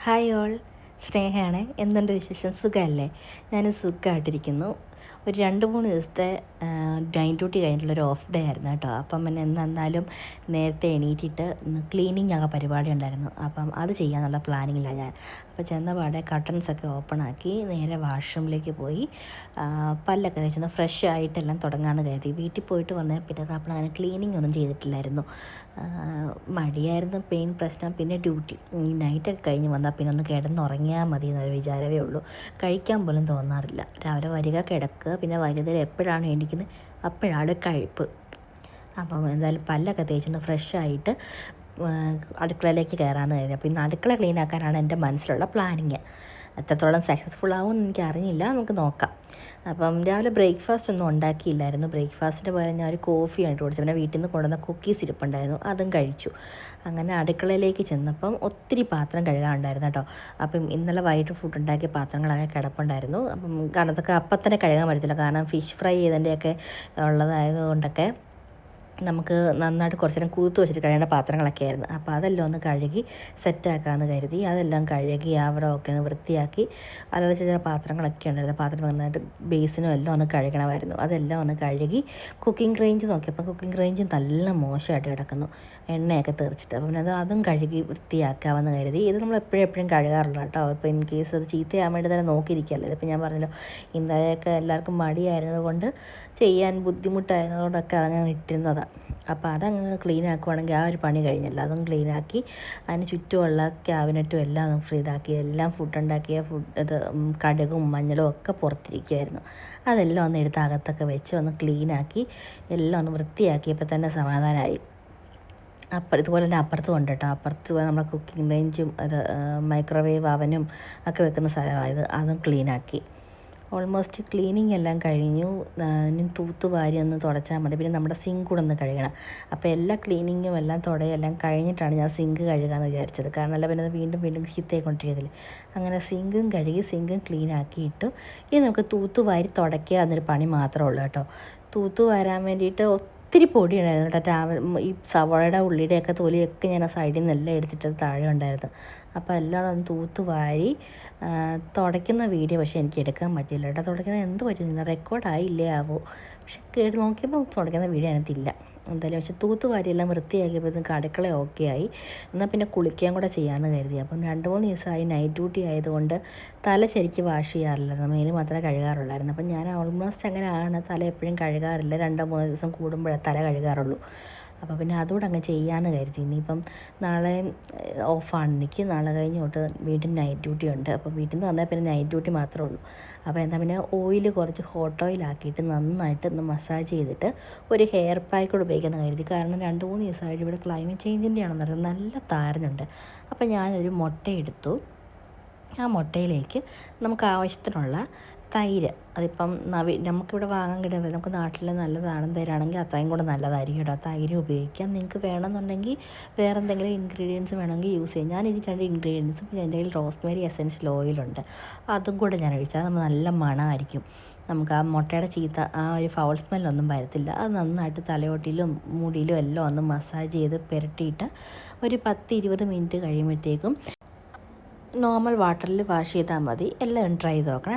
Hi all, സ്നേഹയാണ്. എന്തുണ്ട് വിശേഷം? സുഖമല്ലേ? ഞാൻ സുഖമായിട്ടിരിക്കുന്നു. ഒരു 2-3 ദിവസത്തെ നൈറ്റ് ഡ്യൂട്ടി കഴിഞ്ഞിട്ടുള്ളൊരു ഓഫ് ഡേ ആയിരുന്നു കേട്ടോ. അപ്പം പിന്നെ എന്നാലും നേരത്തെ എണീറ്റിട്ട് ക്ലീനിങ് ഒക്കെ പരിപാടി ഉണ്ടായിരുന്നു. അപ്പം അത് ചെയ്യാനുള്ള പ്ലാനിങ്ങിലാണ് ഞാൻ. അപ്പോൾ ചെന്ന പാടെ കർട്ടൻസൊക്കെ ഓപ്പൺ ആക്കി നേരെ വാഷ്റൂമിലേക്ക് പോയി പല്ലൊക്കെ തേച്ചൊന്ന് ഫ്രഷ് ആയിട്ടെല്ലാം തുടങ്ങാമെന്ന് കരുതി. വീട്ടിൽ പോയിട്ട് വന്നാൽ പിന്നെ അപ്പോൾ അങ്ങനെ ക്ലീനിങ് ഒന്നും ചെയ്തിട്ടില്ലായിരുന്നു. മടിയായിരുന്നു പെയിൻ പ്രശ്നം. പിന്നെ ഡ്യൂട്ടി ഈ നൈറ്റൊക്കെ കഴിഞ്ഞ് വന്നാൽ പിന്നെ ഒന്ന് കിടന്നുറങ്ങിയാൽ മതി എന്നൊരു വിചാരമേ ഉള്ളൂ. കഴിക്കാൻ പോലും തോന്നാറില്ല. രാവിലെ വരിക, കിടക്കുക, പിന്നെ വൈകുന്നേരം എപ്പോഴാണ് എണീക്കുന്നത് അപ്പോഴാണ് കഴിപ്പ്. അപ്പം എന്തായാലും പല്ലൊക്കെ തേച്ചൊന്ന് ഫ്രഷായിട്ട് അടുക്കളയിലേക്ക് കയറാമെന്ന് കരുതി. അപ്പോൾ ഇന്ന് അടുക്കള ക്ലീൻ ആക്കാനാണ് എൻ്റെ മനസ്സിലുള്ള പ്ലാനിങ്. എത്രത്തോളം സക്സസ്ഫുൾ ആവുമെന്ന് എനിക്കറിയില്ല, നമുക്ക് നോക്കാം. അപ്പം രാവിലെ ബ്രേക്ക്ഫാസ്റ്റ് ഒന്നും ഉണ്ടാക്കിയില്ലായിരുന്നു. ബ്രേക്ക്ഫാസ്റ്റിന് പകരം ഞാൻ ഒരു കോഫി ആയിട്ട് കുടിച്ചു. പിന്നെ വീട്ടിൽ നിന്ന് കൊണ്ടുവന്ന കുക്കീസ് ഇരിപ്പുണ്ടായിരുന്നു, അതും കഴിച്ചു. അങ്ങനെ അടുക്കളയിലേക്ക് ചെന്നപ്പം ഒത്തിരി പാത്രം കഴുകാനുണ്ടായിരുന്നു കേട്ടോ. അപ്പം ഇന്നലെ വൈകിട്ട് ഫുഡ് ഉണ്ടാക്കിയ പാത്രങ്ങളൊക്കെ കിടപ്പുണ്ടായിരുന്നു. അപ്പം കാരണം അതൊക്കെ അപ്പം തന്നെ കഴുകാൻ പറ്റത്തില്ല, കാരണം ഫിഷ് ഫ്രൈ ചെയ്തതിൻ്റെയൊക്കെ ഉള്ളതായതുകൊണ്ടൊക്കെ നമുക്ക് നന്നായിട്ട് കുറച്ച് നേരം കൂത്ത് വെച്ചിട്ട് കഴിയേണ്ട പാത്രങ്ങളൊക്കെ ആയിരുന്നു. അപ്പോൾ അതെല്ലാം ഒന്ന് കഴുകി സെറ്റാക്കാമെന്ന് കരുതി. അതെല്ലാം കഴുകി അവിടെ ഒക്കെ ഒന്ന് വൃത്തിയാക്കി. അല്ലാതെ ചില പാത്രങ്ങളൊക്കെ ഉണ്ടായിരുന്നു. പാത്രം നന്നായിട്ട് ബേസിനും എല്ലാം ഒന്ന് കഴുകണമായിരുന്നു. അതെല്ലാം ഒന്ന് കഴുകി കുക്കിംഗ് റേഞ്ച് നോക്കിയപ്പോൾ കുക്കിംഗ് റേഞ്ച് നല്ല മോശമായിട്ട് കിടക്കുന്നു, എണ്ണയൊക്കെ തെറിച്ചിട്ട്. അപ്പം പിന്നെ അതും കഴുകി വൃത്തിയാക്കാമെന്ന് കരുതി. ഇത് നമ്മൾ എപ്പോഴും കഴുകാറുള്ള കേട്ടോ. ഇപ്പോൾ ഇൻ കേസ് അത് ചീത്തയാകാൻ വേണ്ടി തന്നെ നോക്കിയിരിക്കുകയല്ലേ. ഇതിപ്പോൾ ഞാൻ പറഞ്ഞല്ലോ, ഇന്നലെയൊക്കെ എല്ലാവർക്കും മടിയായിരുന്നത് കൊണ്ട്, ചെയ്യാൻ ബുദ്ധിമുട്ടായിരുന്നതുകൊണ്ടൊക്കെ അതങ്ങനെ ഇട്ടിരുന്നതാണ്. അപ്പോൾ അതങ്ങ് ക്ലീൻ ആക്കുവാണെങ്കിൽ ആ ഒരു പണി കഴിഞ്ഞല്ലോ. അതും ക്ലീനാക്കി അതിന് ചുറ്റുമുള്ള ക്യാബിനറ്റും എല്ലാം ഒന്ന് ഫ്രീ ഇതാക്കി. എല്ലാം ഫുഡ് ഉണ്ടാക്കിയ ഇത് കടുകും മഞ്ഞളും ഒക്കെ പുറത്തിരിക്കുമായിരുന്നു. അതെല്ലാം ഒന്ന് എടുത്ത് അകത്തൊക്കെ വെച്ച് ഒന്ന് ക്ലീനാക്കി എല്ലാം ഒന്ന് വൃത്തിയാക്കിയപ്പോൾ തന്നെ സമാധാനമായി. ഇതുപോലെ തന്നെ അപ്പുറത്തും ഉണ്ട് കേട്ടോ. അപ്പുറത്ത് നമ്മുടെ കുക്കിംഗ് റേഞ്ചും അത് മൈക്രോവേവ് അവനും ഒക്കെ വെക്കുന്ന സ്ഥലമായത്, അതും ക്ലീനാക്കി. ഓൾമോസ്റ്റ് ക്ലീനിങ് എല്ലാം കഴിഞ്ഞു. ഇനി തൂത്തുവാരി ഒന്ന് തുടച്ചാൽ മതി. പിന്നെ നമ്മുടെ സിങ്ക് കൂടെ ഒന്ന് കഴുകണം. അപ്പോൾ എല്ലാ ക്ലീനിങ്ങും എല്ലാം തുടയെല്ലാം കഴിഞ്ഞിട്ടാണ് ഞാൻ സിങ്ക് കഴുകാമെന്ന് വിചാരിച്ചത്. കാരണം അല്ല പിന്നെ അത് വീണ്ടും ചീത്തയായിക്കൊണ്ടിരിക്കത്തില്ലേ. അങ്ങനെ സിങ്കും കഴുകി സിങ്കും ക്ലീൻ ആക്കിയിട്ടു. ഇനി നമുക്ക് തൂത്തുവാരി തുടയ്ക്കുക എന്നൊരു പണി മാത്രമേ ഉള്ളൂ കേട്ടോ. തൂത്തുവാരാൻ വേണ്ടിയിട്ട് ഒത്തിരി പൊടി ഉണ്ടായിരുന്നു കേട്ടോ. ഈ സവാളയുടെ ഉള്ളിയുടെയൊക്കെ തൊലിയൊക്കെ ഞാൻ ആ സൈഡിൽ നിന്നെല്ലാം എടുത്തിട്ട് താഴെ ഉണ്ടായിരുന്നു. അപ്പോൾ എല്ലാം ഒന്ന് തൂത്തുവാരി തുടയ്ക്കുന്ന വീഡിയോ പക്ഷേ എനിക്ക് എടുക്കാൻ പറ്റില്ല കേട്ടോ. തുടയ്ക്കുന്നത് എന്ത് പറ്റുന്നില്ല, റെക്കോർഡായില്ലേ ആവോ. പക്ഷെ നോക്കിയപ്പോൾ തുടയ്ക്കുന്ന വീഡിയോ അതിനകത്തില്ല. എന്തായാലും പക്ഷെ തൂത്തുവാരി എല്ലാം വൃത്തിയാക്കിയപ്പോഴത്തേക്ക് അടുക്കള ഓക്കെ ആയി. എന്നാൽ പിന്നെ കുളിക്കാൻ കൂടെ ചെയ്യാമെന്ന് കരുതി. അപ്പം 2-3 ദിവസമായി നൈറ്റ് ഡ്യൂട്ടി ആയതുകൊണ്ട് തല ശരിക്ക് വാഷ് ചെയ്യാറില്ലായിരുന്നു, മേല് മാത്രമേ കഴുകാറുള്ളായിരുന്നു. അപ്പം ഞാൻ ഓൾമോസ്റ്റ് അങ്ങനെയാണ്, തല എപ്പോഴും കഴുകാറില്ല. 2-3 ദിവസം കൂടുമ്പോഴേ തല കഴുകാറുള്ളൂ. അപ്പോൾ പിന്നെ അതുകൂടെ അങ്ങ് ചെയ്യാമെന്ന് കരുതി. ഇനിയിപ്പം നാളെ ഓഫാണ് എനിക്ക്. നാളെ കഴിഞ്ഞ് തൊട്ട് വീണ്ടും നൈറ്റ് ഡ്യൂട്ടി ഉണ്ട്. അപ്പോൾ വീട്ടിൽ നിന്ന് വന്നാൽ പിന്നെ നൈറ്റ് ഡ്യൂട്ടി മാത്രമേ ഉള്ളൂ. അപ്പോൾ എന്നാൽ പിന്നെ ഓയിൽ കുറച്ച് ഹോട്ട് ഓയിലാക്കിയിട്ട് നന്നായിട്ട് ഒന്ന് മസാജ് ചെയ്തിട്ട് ഒരു ഹെയർ പാക്ക് കൂടെ ഉപയോഗിക്കാമെന്ന് കരുതി. കാരണം 2-3 ദിവസമായിട്ട് ഇവിടെ ക്ലൈമറ്റ് ചേഞ്ചിൻ്റെ ആണെന്ന് പറയുന്നത്, നല്ല താരനുണ്ട്. അപ്പോൾ ഞാനൊരു മുട്ട എടുത്തു. ആ മുട്ടയിലേക്ക് നമുക്ക് ആവശ്യത്തിനുള്ള തൈര്, അതിപ്പം നമുക്കിവിടെ വാങ്ങാൻ കിട്ടുന്നത് നമുക്ക് നാട്ടിൽ നല്ല നാടൻ തൈരാണെങ്കിൽ അത്രയും കൂടെ നല്ലതായിരിക്കും കേട്ടോ. തൈര് ഉപയോഗിക്കാം. നിങ്ങൾക്ക് വേണമെന്നുണ്ടെങ്കിൽ വേറെ എന്തെങ്കിലും ഇൻഗ്രീഡിയൻസ് വേണമെങ്കിൽ യൂസ് ചെയ്യാം. ഞാൻ ഇതിൽ 2 ഇൻഗ്രീഡിയൻസും പിന്നെ എൻ്റെ കയ്യിൽ റോസ്മേരി എസൻഷ്യൽ ഓയിലുണ്ട്, അതും കൂടെ ഞാൻ ഒഴിച്ചാൽ നമ്മൾ നല്ല മണമായിരിക്കും. നമുക്ക് ആ മുട്ടയുടെ ചീത്ത ആ ഒരു ഫൗൾ സ്മെല്ലൊന്നും വരത്തില്ല. അത് നന്നായിട്ട് തലയോട്ടിലും മുടിയിലും എല്ലാം ഒന്ന് മസാജ് ചെയ്ത് പുരട്ടിയിട്ട് ഒരു 10-20 മിനിറ്റ് കഴിയുമ്പോഴത്തേക്കും നോർമൽ വാട്ടറിൽ വാഷ് ചെയ്താൽ മതി. എല്ലാം ട്രൈ ചെയ്ത് നോക്കണം.